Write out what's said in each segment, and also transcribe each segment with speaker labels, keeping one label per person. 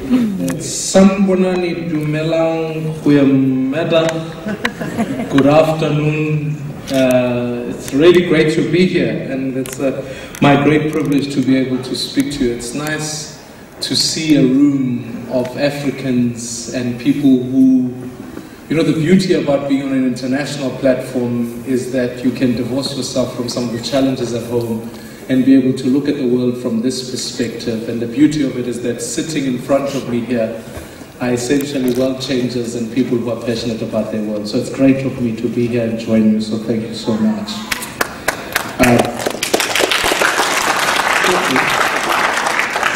Speaker 1: Sanbonani Dumelang Huyameda. Good afternoon. It's really great to be here, and it's my great privilege to be able to speak to you. It's nice to see a room of Africans and people who, you know, the beauty about being on an international platform is that you can divorce yourself from some of the challenges at home and be able to look at the world from this perspective. And the beauty of it is that sitting in front of me here are essentially world changers and people who are passionate about their world. So it's great of me to be here and join you, so thank you so much.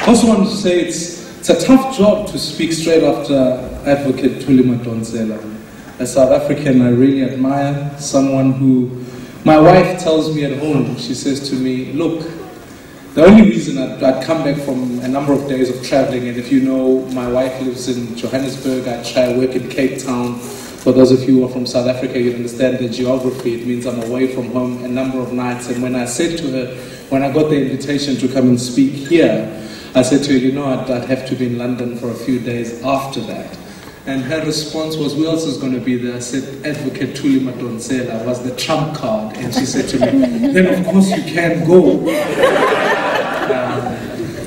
Speaker 1: Also want to say it's a tough job to speak straight after Advocate Thuli Madonsela. As South African, I really admire someone who, my wife tells me at home, she says to me, look, the only reason I'd come back from a number of days of traveling, and if you know, my wife lives in Johannesburg, I work in Cape Town. For those of you who are from South Africa, you understand the geography. It means I'm away from home a number of nights. And when I said to her, when I got the invitation to come and speak here, I said to her, you know, I'd have to be in London for a few days after that. And her response was, who else is going to be there? I said, Advocate Thuli Madonsela was the trump card. And she said to me, then of course you can go.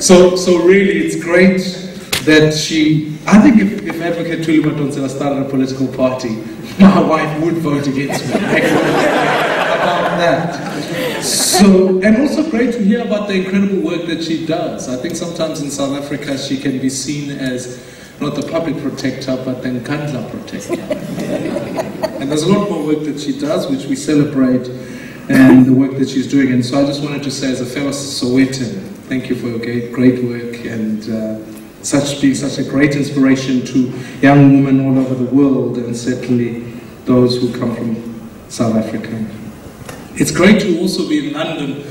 Speaker 1: So really it's great that I think if Advocate Thuli Madonsela started a political party, my wife would vote against me. About that. So, and also great to hear about the incredible work that she does. I think sometimes in South Africa she can be seen as not the public protector, but the Nkandla protector. And there's a lot more work that she does, which we celebrate, and the work that she's doing. And so I just wanted to say, as a fellow Sowetan, thank you for your great work, and being such a great inspiration to young women all over the world, and certainly those who come from South Africa. It's great to also be in London.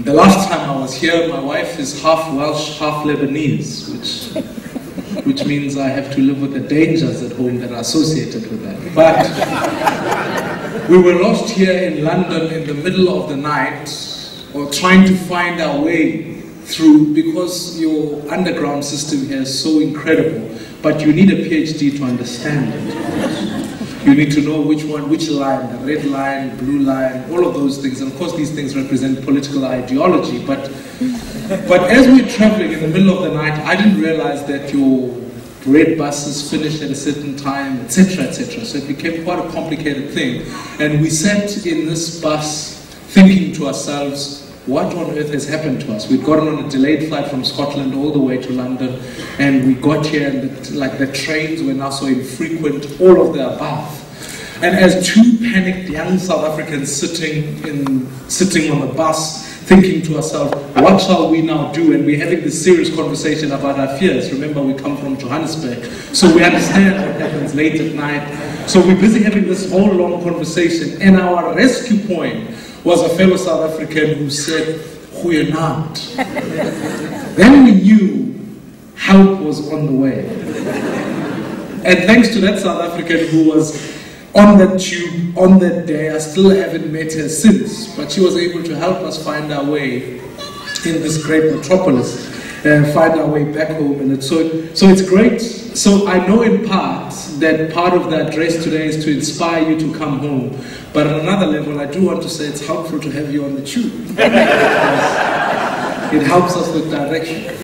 Speaker 1: The last time I was here, my wife is half Welsh, half Lebanese, which means I have to live with the dangers at home that are associated with that. But we were lost here in London in the middle of the night, or trying to find our way through, because your underground system here is so incredible, but you need a PhD to understand it. You need to know which line, the red line, blue line, all of those things. And of course these things represent political ideology, but as we're traveling in the middle of the night, I didn't realize that your red buses finished at a certain time, etc., etc. So it became quite a complicated thing. And we sat in this bus thinking to ourselves, what on earth has happened to us? We'd gotten on a delayed flight from Scotland all the way to London, and we got here, and the trains were now so infrequent, all of the above. And as two panicked young South Africans sitting on the bus, thinking to ourselves, what shall we now do? And we're having this serious conversation about our fears. Remember, we come from Johannesburg, so we understand what happens late at night. So we're busy having this whole long conversation, and our rescue point was a fellow South African who said, "We're not." Then we knew help was on the way. And thanks to that South African who was on that tube on that day, I still haven't met her since, but she was able to help us find our way in this great metropolis and find our way back home. And so it's great. So I know in part that part of the address today is to inspire you to come home. But on another level, I do want to say it's helpful to have you on the tube. It helps us with direction.